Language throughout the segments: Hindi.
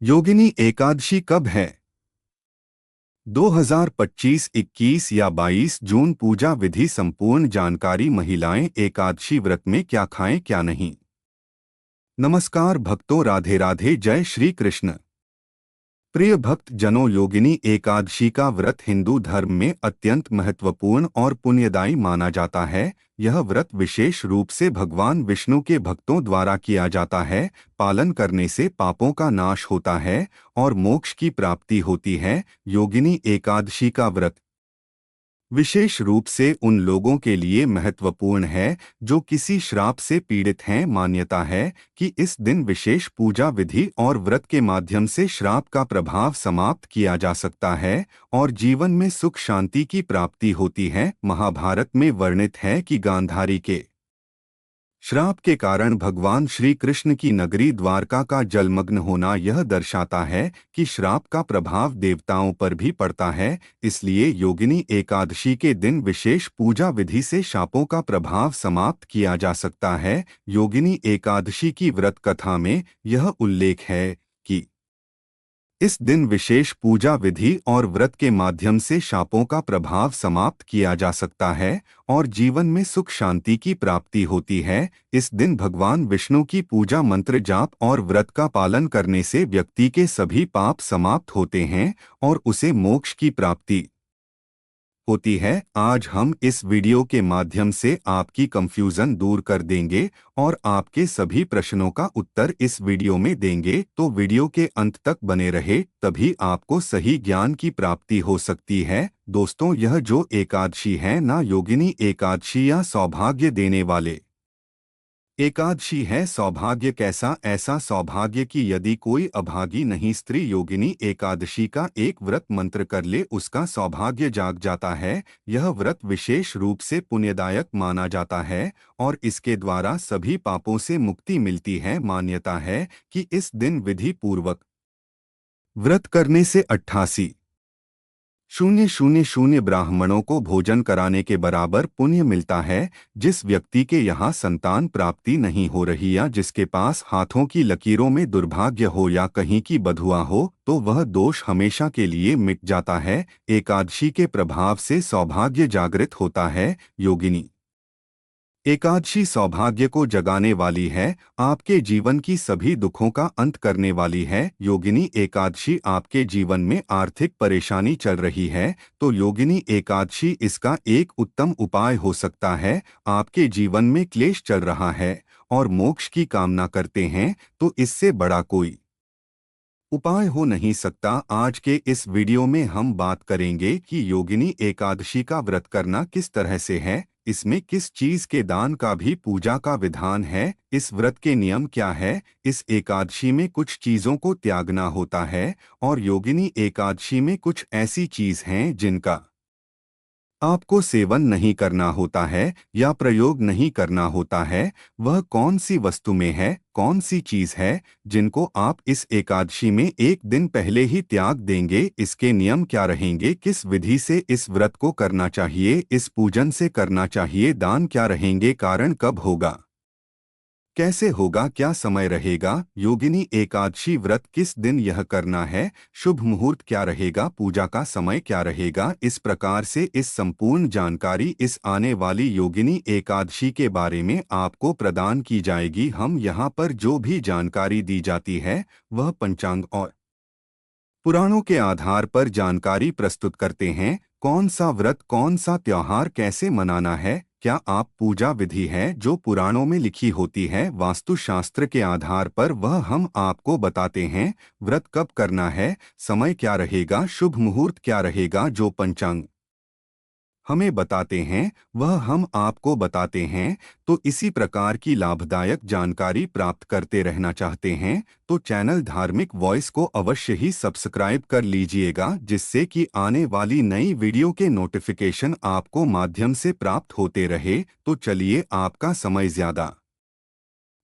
योगिनी एकादशी कब है? 2025, 21 या 22 जून। पूजा विधि संपूर्ण जानकारी। महिलाएं एकादशी व्रत में क्या खाएं क्या नहीं। नमस्कार भक्तों, राधे राधे, जय श्री कृष्ण। प्रिय भक्त जनों, योगिनी एकादशी का व्रत हिंदू धर्म में अत्यंत महत्वपूर्ण और पुण्यदायी माना जाता है। यह व्रत विशेष रूप से भगवान विष्णु के भक्तों द्वारा किया जाता है। पालन करने से पापों का नाश होता है और मोक्ष की प्राप्ति होती है। योगिनी एकादशी का व्रत विशेष रूप से उन लोगों के लिए महत्वपूर्ण है जो किसी श्राप से पीड़ित हैं। मान्यता है कि इस दिन विशेष पूजा विधि और व्रत के माध्यम से श्राप का प्रभाव समाप्त किया जा सकता है और जीवन में सुख शांति की प्राप्ति होती है। महाभारत में वर्णित है कि गांधारी के श्राप के कारण भगवान श्री कृष्ण की नगरी द्वारका का जलमग्न होना यह दर्शाता है कि श्राप का प्रभाव देवताओं पर भी पड़ता है। इसलिए योगिनी एकादशी के दिन विशेष पूजा विधि से शापों का प्रभाव समाप्त किया जा सकता है। योगिनी एकादशी की व्रत कथा में यह उल्लेख है कि इस दिन विशेष पूजा विधि और व्रत के माध्यम से शापों का प्रभाव समाप्त किया जा सकता है और जीवन में सुख शांति की प्राप्ति होती है। इस दिन भगवान विष्णु की पूजा, मंत्र जाप और व्रत का पालन करने से व्यक्ति के सभी पाप समाप्त होते हैं और उसे मोक्ष की प्राप्ति होती है। आज हम इस वीडियो के माध्यम से आपकी कंफ्यूजन दूर कर देंगे और आपके सभी प्रश्नों का उत्तर इस वीडियो में देंगे, तो वीडियो के अंत तक बने रहे, तभी आपको सही ज्ञान की प्राप्ति हो सकती है। दोस्तों, यह जो एकादशी है ना, योगिनी एकादशी या सौभाग्य देने वाले एकादशी है। सौभाग्य कैसा? ऐसा सौभाग्य कि यदि कोई अभागी नहीं स्त्री योगिनी एकादशी का एक व्रत मंत्र कर ले, उसका सौभाग्य जाग जाता है। यह व्रत विशेष रूप से पुण्यदायक माना जाता है और इसके द्वारा सभी पापों से मुक्ति मिलती है। मान्यता है कि इस दिन विधि पूर्वक व्रत करने से 88,000 ब्राह्मणों को भोजन कराने के बराबर पुण्य मिलता है। जिस व्यक्ति के यहाँ संतान प्राप्ति नहीं हो रही या जिसके पास हाथों की लकीरों में दुर्भाग्य हो या कहीं की बधुआ हो, तो वह दोष हमेशा के लिए मिट जाता है। एकादशी के प्रभाव से सौभाग्य जागृत होता है। योगिनी एकादशी सौभाग्य को जगाने वाली है, आपके जीवन की सभी दुखों का अंत करने वाली है। योगिनी एकादशी आपके जीवन में आर्थिक परेशानी चल रही है तो योगिनी एकादशी इसका एक उत्तम उपाय हो सकता है। आपके जीवन में क्लेश चल रहा है और मोक्ष की कामना करते हैं तो इससे बड़ा कोई उपाय हो नहीं सकता। आज के इस वीडियो में हम बात करेंगे कि योगिनी एकादशी का व्रत करना किस तरह से है, इसमें किस चीज के दान का भी पूजा का विधान है, इस व्रत के नियम क्या है, इस एकादशी में कुछ चीजों को त्यागना होता है और योगिनी एकादशी में कुछ ऐसी चीज हैं जिनका आपको सेवन नहीं करना होता है या प्रयोग नहीं करना होता है। वह कौन सी वस्तु में है, कौन सी चीज है जिनको आप इस एकादशी में एक दिन पहले ही त्याग देंगे। इसके नियम क्या रहेंगे, किस विधि से इस व्रत को करना चाहिए, इस पूजन से करना चाहिए, दान क्या रहेंगे, कारण कब होगा, कैसे होगा, क्या समय रहेगा, योगिनी एकादशी व्रत किस दिन यह करना है, शुभ मुहूर्त क्या रहेगा, पूजा का समय क्या रहेगा। इस प्रकार से इस संपूर्ण जानकारी इस आने वाली योगिनी एकादशी के बारे में आपको प्रदान की जाएगी। हम यहाँ पर जो भी जानकारी दी जाती है वह पंचांग और पुराणों के आधार पर जानकारी प्रस्तुत करते हैं। कौन सा व्रत, कौन सा त्योहार कैसे मनाना है, क्या आप पूजा विधि है जो पुराणों में लिखी होती है वास्तुशास्त्र के आधार पर, वह हम आपको बताते हैं। व्रत कब करना है, समय क्या रहेगा, शुभ मुहूर्त क्या रहेगा, जो पंचांग हमें बताते हैं वह हम आपको बताते हैं। तो इसी प्रकार की लाभदायक जानकारी प्राप्त करते रहना चाहते हैं तो चैनल धार्मिक वॉइस को अवश्य ही सब्सक्राइब कर लीजिएगा, जिससे कि आने वाली नई वीडियो के नोटिफिकेशन आपको माध्यम से प्राप्त होते रहे। तो चलिए आपका समय ज्यादा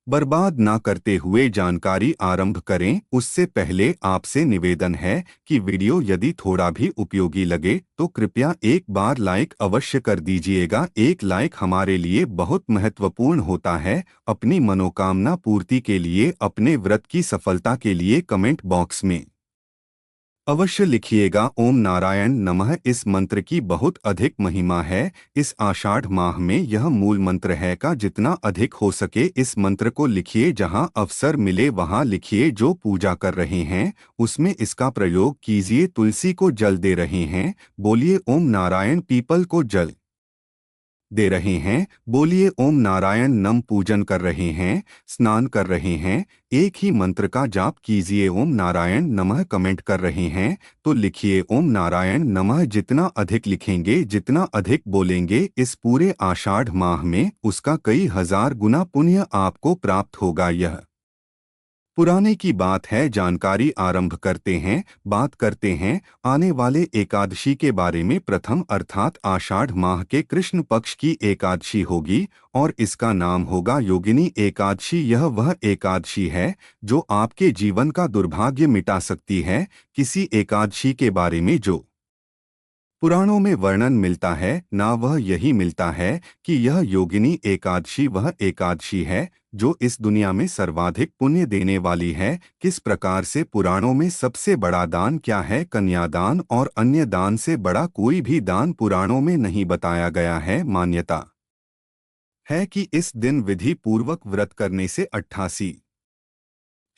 बर्बाद ना करते हुए जानकारी आरंभ करें। उससे पहले आपसे निवेदन है कि वीडियो यदि थोड़ा भी उपयोगी लगे तो कृपया एक बार लाइक अवश्य कर दीजिएगा। एक लाइक हमारे लिए बहुत महत्वपूर्ण होता है। अपनी मनोकामना पूर्ति के लिए, अपने व्रत की सफलता के लिए कमेंट बॉक्स में अवश्य लिखिएगा ओम नारायण नमः। इस मंत्र की बहुत अधिक महिमा है। इस आषाढ़ माह में यह मूल मंत्र है का जितना अधिक हो सके इस मंत्र को लिखिए। जहां अवसर मिले वहां लिखिए। जो पूजा कर रहे हैं उसमें इसका प्रयोग कीजिए। तुलसी को जल दे रहे हैं, बोलिए ओम नारायण। पीपल को जल दे रहे हैं, बोलिए ओम नारायण। नम पूजन कर रहे हैं, स्नान कर रहे हैं, एक ही मंत्र का जाप कीजिए ओम नारायण नमः। कमेंट कर रहे हैं तो लिखिए ओम नारायण नमः। जितना अधिक लिखेंगे, जितना अधिक बोलेंगे इस पूरे आषाढ़ माह में, उसका कई हजार गुना पुण्य आपको प्राप्त होगा। यह पुराने की बात है। जानकारी आरंभ करते हैं। बात करते हैं आने वाले एकादशी के बारे में। प्रथम अर्थात आषाढ़ माह के कृष्ण पक्ष की एकादशी होगी और इसका नाम होगा योगिनी एकादशी। यह वह एकादशी है जो आपके जीवन का दुर्भाग्य मिटा सकती है। किसी एकादशी के बारे में जो पुराणों में वर्णन मिलता है ना, वह यही मिलता है कि यह योगिनी एकादशी वह एकादशी है जो इस दुनिया में सर्वाधिक पुण्य देने वाली है। किस प्रकार से? पुराणों में सबसे बड़ा दान क्या है? कन्यादान। और अन्य दान से बड़ा कोई भी दान पुराणों में नहीं बताया गया है। मान्यता है कि इस दिन विधि पूर्वक व्रत करने से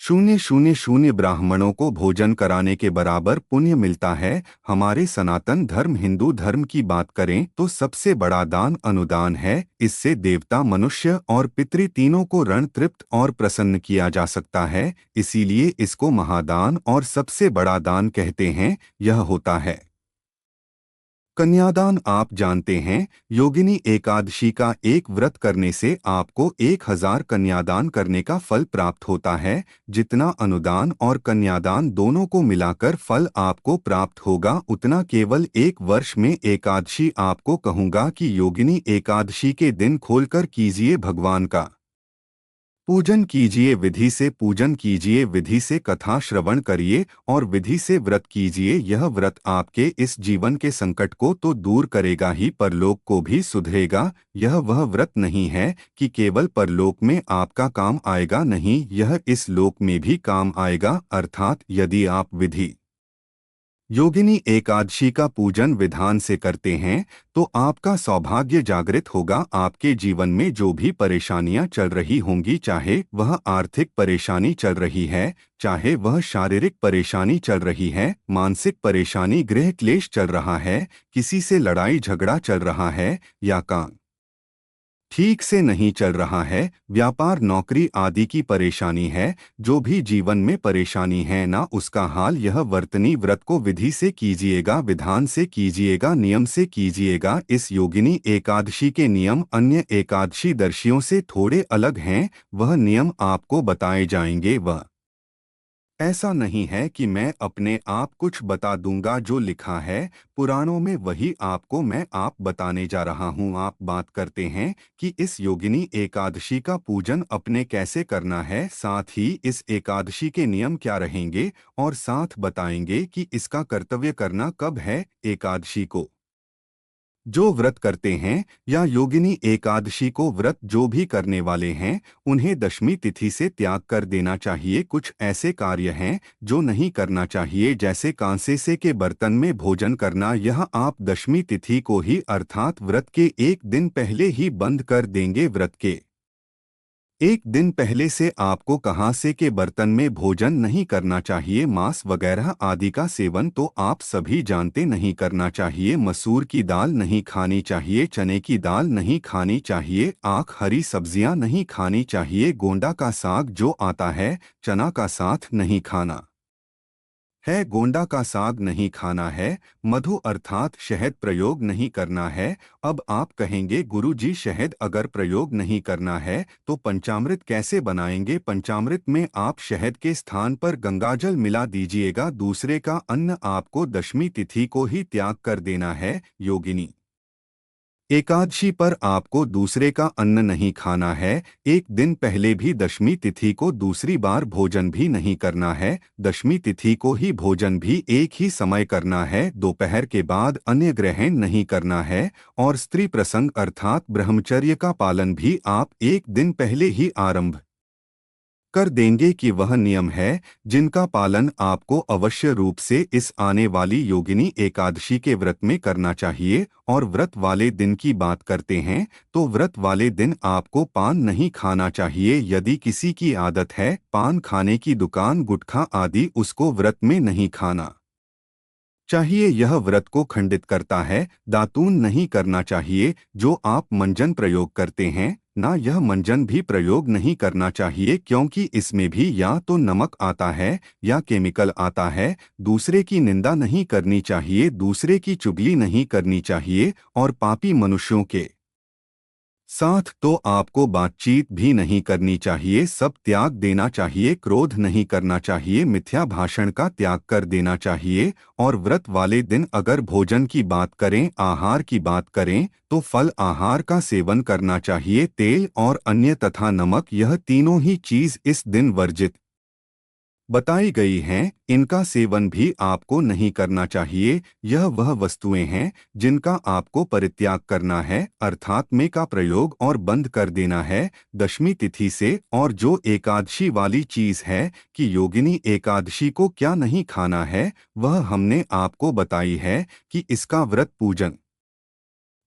88,000 ब्राह्मणों को भोजन कराने के बराबर पुण्य मिलता है। हमारे सनातन धर्म हिंदू धर्म की बात करें तो सबसे बड़ा दान अनुदान है। इससे देवता, मनुष्य और पितृ तीनों को ऋण तृप्त और प्रसन्न किया जा सकता है। इसीलिए इसको महादान और सबसे बड़ा दान कहते हैं। यह होता है कन्यादान। आप जानते हैं योगिनी एकादशी का एक व्रत करने से आपको 1000 कन्यादान करने का फल प्राप्त होता है। जितना अनुदान और कन्यादान दोनों को मिलाकर फल आपको प्राप्त होगा उतना केवल एक वर्ष में। एकादशी आपको कहूँगा कि योगिनी एकादशी के दिन खोलकर कीजिए, भगवान का पूजन कीजिए, विधि से पूजन कीजिए, विधि से कथा श्रवण करिए और विधि से व्रत कीजिए। यह व्रत आपके इस जीवन के संकट को तो दूर करेगा ही, परलोक को भी सुधरेगा। यह वह व्रत नहीं है कि केवल परलोक में आपका काम आएगा, नहीं, यह इस लोक में भी काम आएगा। अर्थात यदि आप विधि योगिनी एकादशी का पूजन विधान से करते हैं तो आपका सौभाग्य जागृत होगा। आपके जीवन में जो भी परेशानियां चल रही होंगी, चाहे वह आर्थिक परेशानी चल रही है, चाहे वह शारीरिक परेशानी चल रही है, मानसिक परेशानी, गृह क्लेश चल रहा है, किसी से लड़ाई झगड़ा चल रहा है या काम ठीक से नहीं चल रहा है, व्यापार नौकरी आदि की परेशानी है, जो भी जीवन में परेशानी है ना, उसका हाल यह वर्तनी व्रत को विधि से कीजिएगा, विधान से कीजिएगा, नियम से कीजिएगा। इस योगिनी एकादशी के नियम अन्य एकादशी दर्शियों से थोड़े अलग हैं। वह नियम आपको बताए जाएंगे। वह ऐसा नहीं है कि मैं अपने आप कुछ बता दूंगा। जो लिखा है पुराणों में वही आपको मैं आप बताने जा रहा हूँ। आप बात करते हैं कि इस योगिनी एकादशी का पूजन अपने कैसे करना है, साथ ही इस एकादशी के नियम क्या रहेंगे और साथ बताएंगे कि इसका कर्तव्य करना कब है। एकादशी को जो व्रत करते हैं या योगिनी एकादशी को व्रत जो भी करने वाले हैं उन्हें दशमी तिथि से त्याग कर देना चाहिए। कुछ ऐसे कार्य हैं जो नहीं करना चाहिए, जैसे कांसे से के बर्तन में भोजन करना। यह आप दशमी तिथि को ही अर्थात व्रत के एक दिन पहले ही बंद कर देंगे। व्रत के एक दिन पहले से आपको कहाँ से के बर्तन में भोजन नहीं करना चाहिए। मांस वगैरह आदि का सेवन तो आप सभी जानते नहीं करना चाहिए। मसूर की दाल नहीं खानी चाहिए, चने की दाल नहीं खानी चाहिए, आँख हरी सब्जियां नहीं खानी चाहिए, गोंडा का साग जो आता है चना का साथ नहीं खाना है, गोंडा का साग नहीं खाना है, मधु अर्थात शहद प्रयोग नहीं करना है। अब आप कहेंगे गुरुजी शहद अगर प्रयोग नहीं करना है तो पंचामृत कैसे बनाएंगे? पंचामृत में आप शहद के स्थान पर गंगाजल मिला दीजिएगा। दूसरे का अन्न आपको दशमी तिथि को ही त्याग कर देना है। योगिनी एकादशी पर आपको दूसरे का अन्न नहीं खाना है। एक दिन पहले भी दशमी तिथि को दूसरी बार भोजन भी नहीं करना है। दशमी तिथि को ही भोजन भी एक ही समय करना है। दोपहर के बाद अन्य ग्रहण नहीं करना है। और स्त्री प्रसंग अर्थात ब्रह्मचर्य का पालन भी आप एक दिन पहले ही आरंभ कर देंगे कि वह नियम है जिनका पालन आपको अवश्य रूप से इस आने वाली योगिनी एकादशी के व्रत में करना चाहिए। और व्रत वाले दिन की बात करते हैं तो व्रत वाले दिन आपको पान नहीं खाना चाहिए। यदि किसी की आदत है पान खाने की, दुकान गुटखा आदि, उसको व्रत में नहीं खाना चाहिए। यह व्रत को खंडित करता है। दातून नहीं करना चाहिए। जो आप मंजन प्रयोग करते हैं ना, यह मंजन भी प्रयोग नहीं करना चाहिए क्योंकि इसमें भी या तो नमक आता है या केमिकल आता है। दूसरे की निंदा नहीं करनी चाहिए, दूसरे की चुगली नहीं करनी चाहिए और पापी मनुष्यों के साथ तो आपको बातचीत भी नहीं करनी चाहिए। सब त्याग देना चाहिए। क्रोध नहीं करना चाहिए। मिथ्या भाषण का त्याग कर देना चाहिए। और व्रत वाले दिन अगर भोजन की बात करें, आहार की बात करें, तो फल आहार का सेवन करना चाहिए। तेल और अन्य तथा नमक, यह तीनों ही चीज इस दिन वर्जित बताई गई हैं। इनका सेवन भी आपको नहीं करना चाहिए। यह वह वस्तुएं हैं जिनका आपको परित्याग करना है, अर्थात में का प्रयोग और बंद कर देना है दशमी तिथि से। और जो एकादशी वाली चीज है कि योगिनी एकादशी को क्या नहीं खाना है, वह हमने आपको बताई है कि इसका व्रत पूजन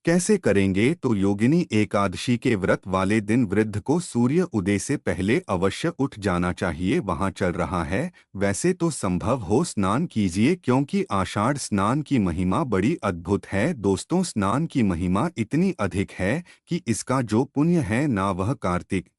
कैसे करेंगे। तो योगिनी एकादशी के व्रत वाले दिन वृद्ध को सूर्य उदय से पहले अवश्य उठ जाना चाहिए। वहां चल रहा है वैसे तो संभव हो स्नान कीजिए क्योंकि आषाढ़ स्नान की महिमा बड़ी अद्भुत है। दोस्तों, स्नान की महिमा इतनी अधिक है कि इसका जो पुण्य है ना, वह कार्तिक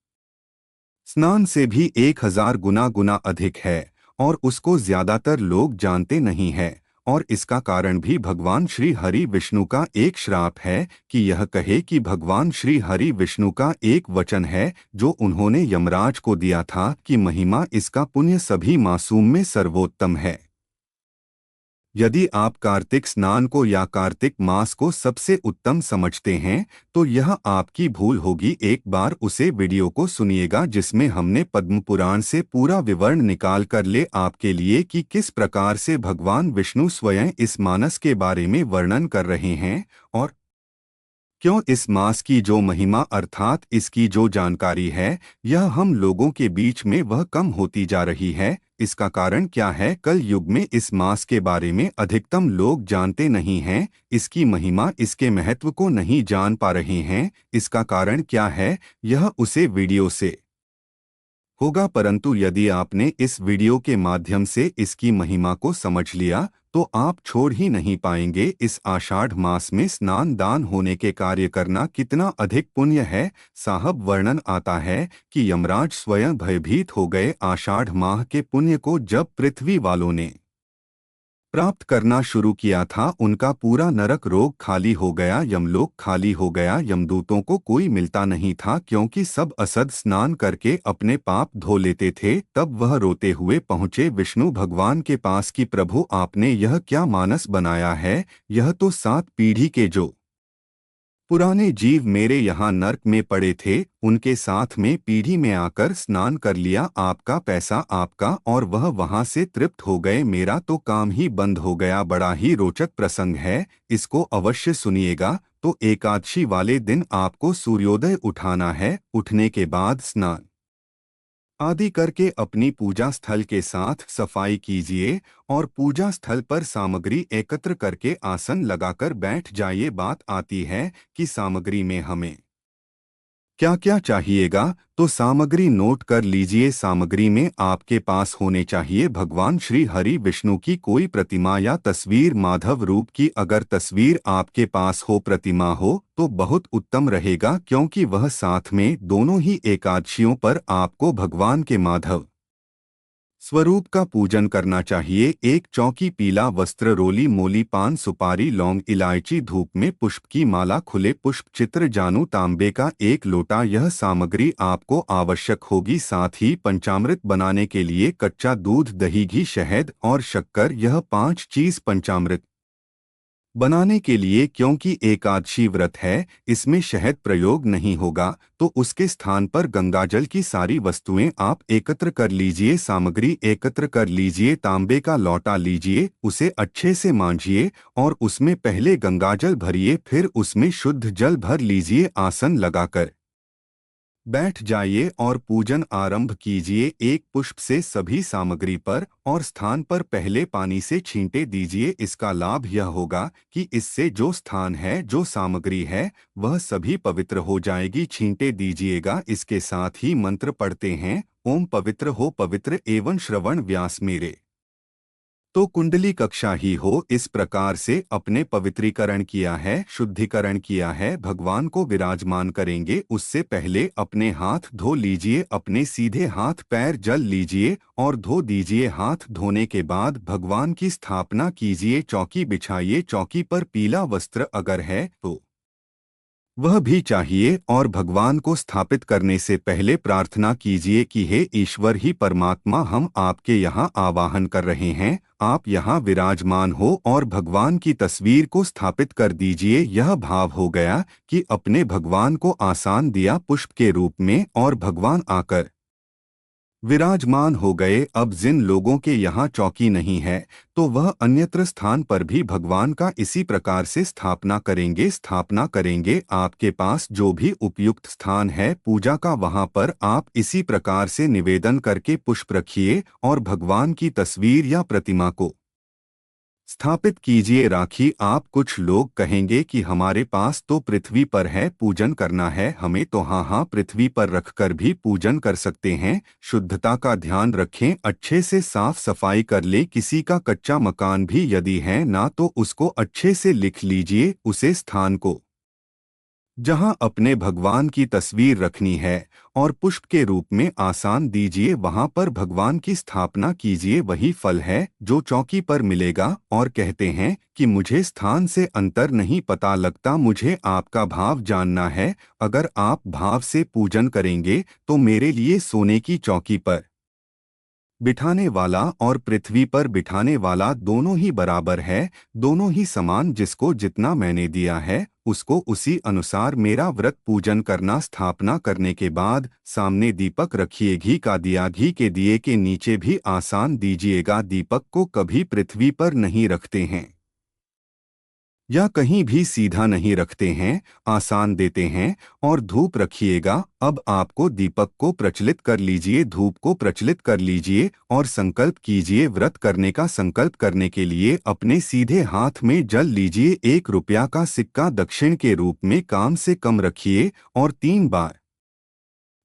स्नान से भी 1000 गुना गुना अधिक है। और उसको ज्यादातर लोग जानते नहीं है। और इसका कारण भी भगवान श्री हरि विष्णु का एक श्राप है कि यह कहे कि भगवान श्री हरि विष्णु का एक वचन है जो उन्होंने यमराज को दिया था कि महिमा इसका पुण्य सभी मासूम में सर्वोत्तम है। यदि आप कार्तिक स्नान को या कार्तिक मास को सबसे उत्तम समझते हैं तो यह आपकी भूल होगी। एक बार उसे वीडियो को सुनिएगा जिसमें हमने पद्म पुराण से पूरा विवरण निकाल कर ले आपके लिए कि किस प्रकार से भगवान विष्णु स्वयं इस मानस के बारे में वर्णन कर रहे हैं और क्यों इस मास की जो महिमा अर्थात इसकी जो जानकारी है यह हम लोगों के बीच में वह कम होती जा रही है। इसका कारण क्या है? कल युग में इस मास के बारे में अधिकतम लोग जानते नहीं हैं। इसकी महिमा, इसके महत्व को नहीं जान पा रहे हैं। इसका कारण क्या है? यह उसे वीडियो से होगा, परंतु यदि आपने इस वीडियो के माध्यम से इसकी महिमा को समझ लिया तो आप छोड़ ही नहीं पाएंगे। इस आषाढ़ मास में स्नान दान होने के कार्य करना कितना अधिक पुण्य है। साहब, वर्णन आता है कि यमराज स्वयं भयभीत हो गए आषाढ़ माह के पुण्य को जब पृथ्वी वालों ने प्राप्त करना शुरू किया था। उनका पूरा नरक रोग खाली हो गया, यमलोक खाली हो गया, यमदूतों को कोई मिलता नहीं था क्योंकि सब असद स्नान करके अपने पाप धो लेते थे। तब वह रोते हुए पहुँचे विष्णु भगवान के पास कि प्रभु, आपने यह क्या मानस बनाया है? यह तो 7 पीढ़ी के जो पुराने जीव मेरे यहाँ नर्क में पड़े थे उनके साथ में पीढ़ी में आकर स्नान कर लिया। आपका पैसा आपका, और वह वहाँ से तृप्त हो गए। मेरा तो काम ही बंद हो गया। बड़ा ही रोचक प्रसंग है, इसको अवश्य सुनिएगा। तो एकादशी वाले दिन आपको सूर्योदय उठाना है। उठने के बाद स्नान आदि करके अपनी पूजा स्थल के साथ सफाई कीजिए और पूजा स्थल पर सामग्री एकत्र करके आसन लगाकर बैठ जाइए। बात आती है कि सामग्री में हमें क्या क्या चाहिएगा, तो सामग्री नोट कर लीजिए। सामग्री में आपके पास होने चाहिए भगवान श्री हरि विष्णु की कोई प्रतिमा या तस्वीर, माधव रूप की। अगर तस्वीर आपके पास हो, प्रतिमा हो, तो बहुत उत्तम रहेगा क्योंकि वह साथ में दोनों ही एकादशियों पर आपको भगवान के माधव स्वरूप का पूजन करना चाहिए। एक चौकी पीला वस्त्र, रोली मोली, पान सुपारी, लौंग, इलायची, धूप में पुष्प की माला, खुले पुष्प चित्र, जानू, तांबे का एक लोटा, यह सामग्री आपको आवश्यक होगी। साथ ही पंचामृत बनाने के लिए कच्चा दूध, दही, घी, शहद और शक्कर, यह 5 चीज पंचामृत बनाने के लिए, क्योंकि एकादशी व्रत है, इसमें शहद प्रयोग नहीं होगा, तो उसके स्थान पर गंगाजल की सारी वस्तुएं आप एकत्र कर लीजिए। सामग्री एकत्र कर लीजिए। तांबे का लोटा लीजिए, उसे अच्छे से मांजिए और उसमें पहले गंगाजल भरिए, फिर उसमें शुद्ध जल भर लीजिए। आसन लगाकर बैठ जाइए और पूजन आरंभ कीजिए। एक पुष्प से सभी सामग्री पर और स्थान पर पहले पानी से छींटे दीजिए। इसका लाभ यह होगा कि इससे जो स्थान है, जो सामग्री है, वह सभी पवित्र हो जाएगी। छींटे दीजिएगा। इसके साथ ही मंत्र पढ़ते हैं, ओम पवित्र हो पवित्र एवं श्रवण व्यास मेरे। तो कुंडली कक्षा ही हो। इस प्रकार से अपने पवित्रीकरण किया है, शुद्धिकरण किया है, भगवान को विराजमान करेंगे। उससे पहले अपने हाथ धो लीजिए। अपने सीधे हाथ पैर जल लीजिए और धो दीजिए। हाथ धोने के बाद भगवान की स्थापना कीजिए। चौकी बिछाइए। चौकी पर पीला वस्त्र अगर है तो वह भी चाहिए और भगवान को स्थापित करने से पहले प्रार्थना कीजिए कि हे ईश्वर ही परमात्मा, हम आपके यहाँ आवाहन कर रहे हैं, आप यहाँ विराजमान हो और भगवान की तस्वीर को स्थापित कर दीजिए। यह भाव हो गया कि अपने भगवान को आसान दिया पुष्प के रूप में और भगवान आकर विराजमान हो गए। अब जिन लोगों के यहाँ चौकी नहीं है, तो वह अन्यत्र स्थान पर भी भगवान का इसी प्रकार से स्थापना करेंगे। आपके पास जो भी उपयुक्त स्थान है पूजा का, वहाँ पर आप इसी प्रकार से निवेदन करके पुष्प रखिए और भगवान की तस्वीर या प्रतिमा को स्थापित कीजिए। राखी आप कुछ लोग कहेंगे कि हमारे पास तो पृथ्वी पर है, पूजन करना है हमें, तो हाँ हाँ, पृथ्वी पर रखकर भी पूजन कर सकते हैं। शुद्धता का ध्यान रखें, अच्छे से साफ सफाई कर ले। किसी का कच्चा मकान भी यदि है ना, तो उसको अच्छे से लिख लीजिए। उसे स्थान को जहां अपने भगवान की तस्वीर रखनी है और पुष्प के रूप में आसान दीजिए, वहां पर भगवान की स्थापना कीजिए। वही फल है जो चौकी पर मिलेगा। और कहते हैं कि मुझे स्थान से अंतर नहीं पता लगता, मुझे आपका भाव जानना है। अगर आप भाव से पूजन करेंगे तो मेरे लिए सोने की चौकी पर बिठाने वाला और पृथ्वी पर बिठाने वाला दोनों ही बराबर है, दोनों ही समान। जिसको जितना मैंने दिया है उसको उसी अनुसार मेरा व्रत पूजन करना। स्थापना करने के बाद सामने दीपक रखिए। घी का दिया, घी के दिए के नीचे भी आसान दीजिएगा। दीपक को कभी पृथ्वी पर नहीं रखते हैं या कहीं भी सीधा नहीं रखते हैं, आसान देते हैं। और धूप रखिएगा। अब आपको दीपक को प्रचलित कर लीजिए, धूप को प्रचलित कर लीजिए और संकल्प कीजिए। व्रत करने का संकल्प करने के लिए अपने सीधे हाथ में जल लीजिए। 1 रुपया का सिक्का दक्षिण के रूप में कम से कम रखिए और 3 बार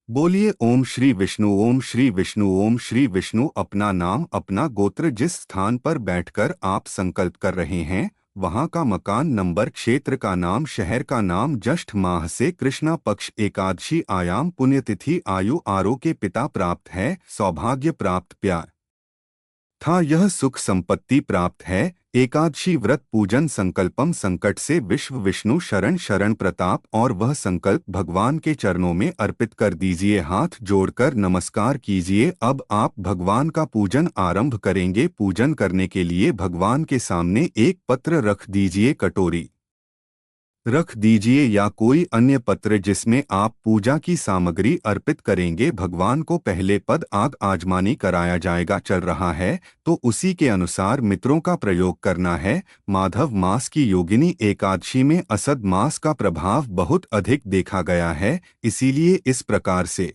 बोलिए ओम श्री विष्णु, ओम श्री विष्णु, ओम श्री विष्णु। अपना नाम, अपना गोत्र, जिस स्थान पर बैठकर आप संकल्प कर रहे हैं, वहां का मकान नंबर, क्षेत्र का नाम, शहर का नाम, ज्येष्ठ माह से कृष्णा पक्ष, एकादशी, आयाम, पुण्यतिथि, आयु, आरोग्य, पिता प्राप्त है, सौभाग्य प्राप्त, प्यार था, यह सुख संपत्ति प्राप्त है। एकादशी व्रत पूजन संकल्पम, संकट से विश्व विष्णु शरण, शरण प्रताप। और वह संकल्प भगवान के चरणों में अर्पित कर दीजिए। हाथ जोड़कर नमस्कार कीजिए। अब आप भगवान का पूजन आरंभ करेंगे। पूजन करने के लिए भगवान के सामने एक पत्र रख दीजिए, कटोरी रख दीजिए या कोई अन्य पत्र जिसमें आप पूजा की सामग्री अर्पित करेंगे। भगवान को पहले पद आग आजमानी कराया जाएगा। चल रहा है तो उसी के अनुसार मित्रों का प्रयोग करना है। माधव मास की योगिनी एकादशी में असद मास का प्रभाव बहुत अधिक देखा गया है, इसीलिए इस प्रकार से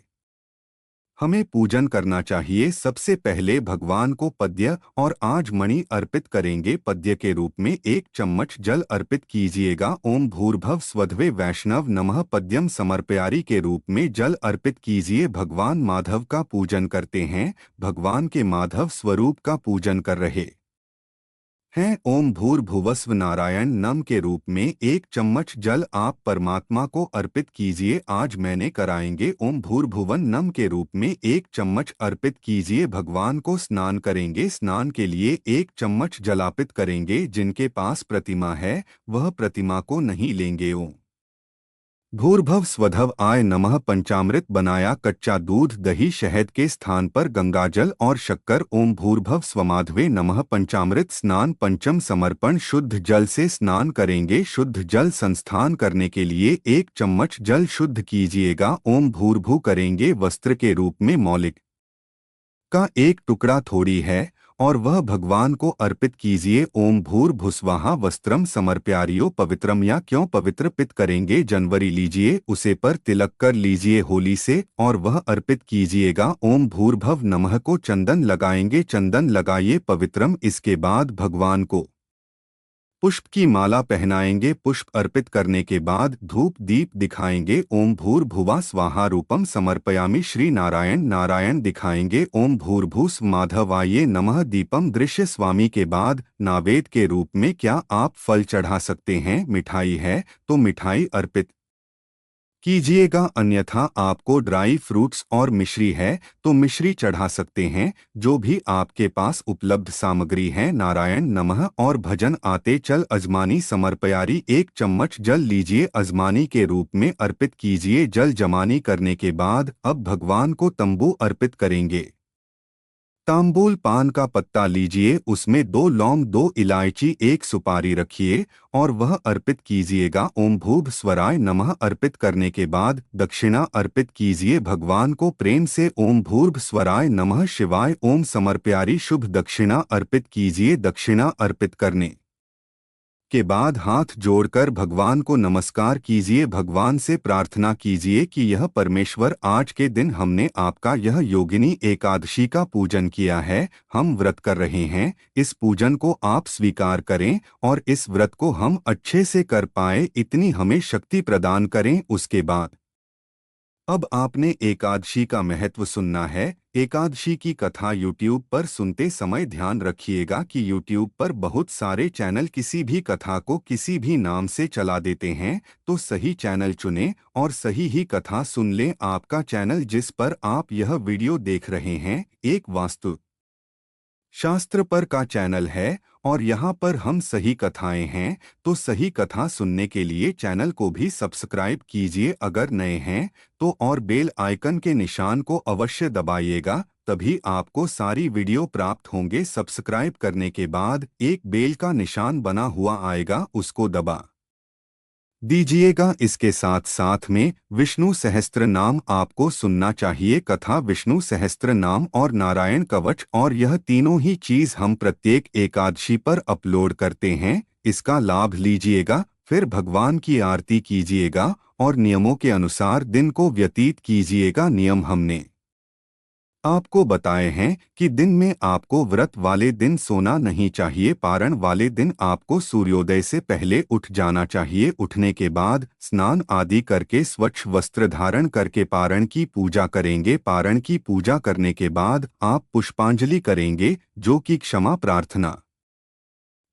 हमें पूजन करना चाहिए। सबसे पहले भगवान को पद्य और आज मणि अर्पित करेंगे। पद्य के रूप में 1 चम्मच जल अर्पित कीजिएगा। ओम भूर्भुव स्वध्वे वैष्णव नमः पद्यम समर्पयारी के रूप में जल अर्पित कीजिए। भगवान माधव का पूजन करते हैं, भगवान के माधव स्वरूप का पूजन कर रहे हैं। ओम भूर्भुवस्व नारायण नम के रूप में 1 चम्मच जल आप परमात्मा को अर्पित कीजिए। आज मैंने कराएंगे। ओम भूर्भुवन नम के रूप में 1 चम्मच अर्पित कीजिए। भगवान को स्नान करेंगे। स्नान के लिए 1 चम्मच जलापित करेंगे। जिनके पास प्रतिमा है वह प्रतिमा को नहीं लेंगे। ओम भूर्भुव स्वधव आय नमः। पंचामृत बनाया कच्चा दूध दही शहद के स्थान पर गंगाजल और शक्कर। ओम भूर्भुव स्वमाधवे नमः। पंचामृत स्नान पंचम समर्पण शुद्ध जल से स्नान करेंगे। शुद्ध जल संस्थान करने के लिए 1 चम्मच जल शुद्ध कीजिएगा। ओम भूर्भुव करेंगे वस्त्र के रूप में मौलिक का एक टुकड़ा थोड़ी है और वह भगवान को अर्पित कीजिए। ओम भूर्भुस्वाहा वस्त्रम समर्प्यारियो पवित्रम। या क्यों पवित्र पित करेंगे जनवरी लीजिए उसे पर तिलक कर लीजिए होली से और वह अर्पित कीजिएगा। ओम भूर्भुव नमः को चंदन लगाएंगे। चंदन लगाइए पवित्रम। इसके बाद भगवान को पुष्प की माला पहनाएंगे। पुष्प अर्पित करने के बाद धूप दीप दिखाएंगे। ओम भूर्भुवा स्वाहा रूपम समर्पयामि। श्री नारायण नारायण दिखाएंगे। ओम भूर्भुस माधवाये नमः। दीपम दृश्य स्वामी के बाद नैवेद्य के रूप में क्या आप फल चढ़ा सकते हैं? मिठाई है तो मिठाई अर्पित कीजिएगा, अन्यथा आपको ड्राई फ्रूट्स और मिश्री है तो मिश्री चढ़ा सकते हैं। जो भी आपके पास उपलब्ध सामग्री है। नारायण नमः और भजन आते चल अजमानी समर्पयारी। 1 चम्मच जल लीजिए अजमानी के रूप में अर्पित कीजिए। जल जमानी करने के बाद अब भगवान को तंबू अर्पित करेंगे। तांबूल पान का पत्ता लीजिए उसमें 2 लौंग 2 इलायची 1 सुपारी रखिए और वह अर्पित कीजिएगा। ओम भूभ स्वराय नमः अर्पित करने के बाद दक्षिणा अर्पित कीजिए भगवान को प्रेम से। ओम भूर्भ स्वराय नमः शिवाय। ओम समर्प्यारी शुभ दक्षिणा अर्पित कीजिए। दक्षिणा अर्पित करने के बाद हाथ जोड़कर भगवान को नमस्कार कीजिए। भगवान से प्रार्थना कीजिए कि यह परमेश्वर आज के दिन हमने आपका यह योगिनी एकादशी का पूजन किया है, हम व्रत कर रहे हैं, इस पूजन को आप स्वीकार करें और इस व्रत को हम अच्छे से कर पाए इतनी हमें शक्ति प्रदान करें। उसके बाद अब आपने एकादशी का महत्व सुनना है। एकादशी की कथा YouTube पर सुनते समय ध्यान रखिएगा कि YouTube पर बहुत सारे चैनल किसी भी कथा को किसी भी नाम से चला देते हैं, तो सही चैनल चुनें और सही ही कथा सुन लें। आपका चैनल जिस पर आप यह वीडियो देख रहे हैं एक वास्तु शास्त्र पर का चैनल है और यहाँ पर हम सही कथाएं हैं, तो सही कथा सुनने के लिए चैनल को भी सब्सक्राइब कीजिए। अगर नए हैं तो और बेल आइकन के निशान को अवश्य दबाइएगा, तभी आपको सारी वीडियो प्राप्त होंगे। सब्सक्राइब करने के बाद एक बेल का निशान बना हुआ आएगा, उसको दबा दीजिएगा। इसके साथ साथ में विष्णु सहस्त्र नाम आपको सुनना चाहिए। कथा विष्णु सहस्त्र नाम और नारायण कवच, और यह तीनों ही चीज हम प्रत्येक एकादशी पर अपलोड करते हैं। इसका लाभ लीजिएगा, फिर भगवान की आरती कीजिएगा और नियमों के अनुसार दिन को व्यतीत कीजिएगा। नियम हमने आपको बताए हैं कि दिन में आपको व्रत वाले दिन सोना नहीं चाहिए। पारण वाले दिन आपको सूर्योदय से पहले उठ जाना चाहिए। उठने के बाद स्नान आदि करके स्वच्छ वस्त्र धारण करके पारण की पूजा करेंगे। पारण की पूजा करने के बाद आप पुष्पांजलि करेंगे, जो कि क्षमा प्रार्थना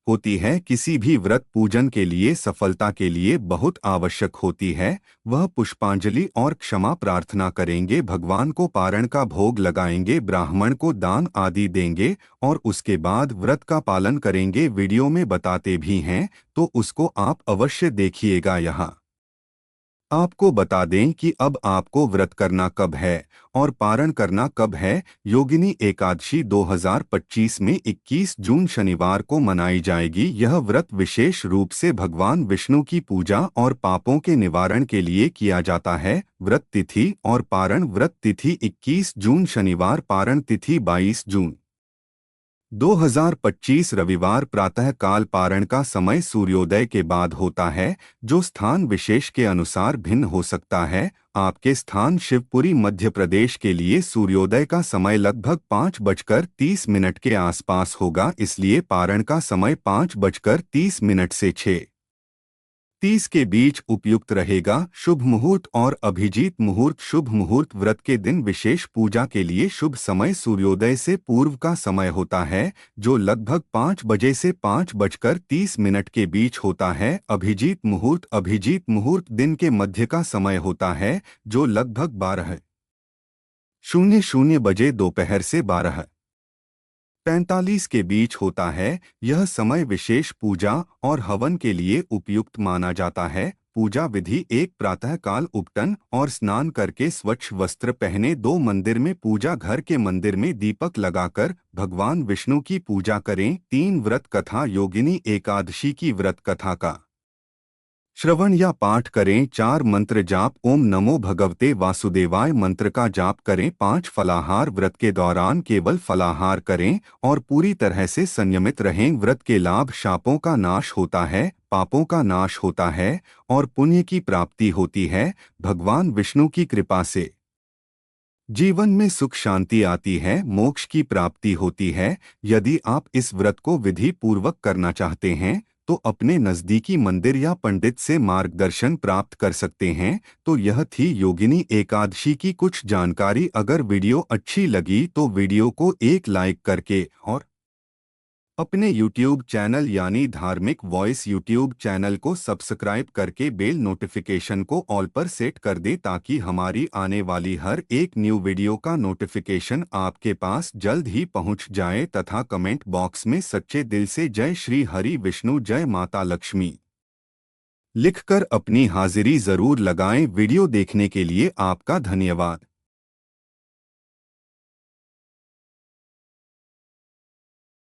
होती है। किसी भी व्रत पूजन के लिए सफलता के लिए बहुत आवश्यक होती है। वह पुष्पांजलि और क्षमा प्रार्थना करेंगे। भगवान को पारण का भोग लगाएंगे, ब्राह्मण को दान आदि देंगे और उसके बाद व्रत का पालन करेंगे। वीडियो में बताते भी हैं तो उसको आप अवश्य देखिएगा। यहाँ आपको बता दें कि अब आपको व्रत करना कब है और पारण करना कब है। योगिनी एकादशी 2025 में 21 जून शनिवार को मनाई जाएगी। यह व्रत विशेष रूप से भगवान विष्णु की पूजा और पापों के निवारण के लिए किया जाता है। व्रत तिथि और पारण व्रत तिथि 21 जून शनिवार, पारण तिथि 22 जून 2025 रविवार प्रातः काल। पारण का समय सूर्योदय के बाद होता है, जो स्थान विशेष के अनुसार भिन्न हो सकता है। आपके स्थान शिवपुरी मध्य प्रदेश के लिए सूर्योदय का समय लगभग 5:30 के आसपास होगा, इसलिए पारण का समय 5:30 से 6:30 के बीच उपयुक्त रहेगा। शुभ मुहूर्त और अभिजीत मुहूर्त। शुभ मुहूर्त व्रत के दिन विशेष पूजा के लिए शुभ समय सूर्योदय से पूर्व का समय होता है, जो लगभग 5 बजे से 5:30 के बीच होता है। अभिजीत मुहूर्त दिन के मध्य का समय होता है, जो लगभग 12:00 बजे दोपहर से 12:45 के बीच होता है। यह समय विशेष पूजा और हवन के लिए उपयुक्त माना जाता है। पूजा विधि। एक प्रातःकाल उपटन और स्नान करके स्वच्छ वस्त्र पहने 2 मंदिर में पूजा। घर के मंदिर में दीपक लगाकर भगवान विष्णु की पूजा करें। 3 व्रत कथा। योगिनी एकादशी की व्रत कथा का श्रवण या पाठ करें। 4 मंत्र जाप। ओम नमो भगवते वासुदेवाय मंत्र का जाप करें। 5 फलाहार। व्रत के दौरान केवल फलाहार करें और पूरी तरह से संयमित रहें। व्रत के लाभ। शापों का नाश होता है, पापों का नाश होता है और पुण्य की प्राप्ति होती है। भगवान विष्णु की कृपा से जीवन में सुख शांति आती है, मोक्ष की प्राप्ति होती है। यदि आप इस व्रत को विधि पूर्वक करना चाहते हैं तो अपने नज़दीकी मंदिर या पंडित से मार्गदर्शन प्राप्त कर सकते हैं। तो यह थी योगिनी एकादशी की कुछ जानकारी। अगर वीडियो अच्छी लगी तो वीडियो को एक लाइक करके और अपने YouTube चैनल यानी धार्मिक वॉइस YouTube चैनल को सब्सक्राइब करके बेल नोटिफिकेशन को ऑल पर सेट कर दें ताकि हमारी आने वाली हर एक न्यू वीडियो का नोटिफिकेशन आपके पास जल्द ही पहुंच जाए। तथा कमेंट बॉक्स में सच्चे दिल से जय श्री हरि विष्णु, जय माता लक्ष्मी लिखकर अपनी हाजिरी जरूर लगाएं। वीडियो देखने के लिए आपका धन्यवाद।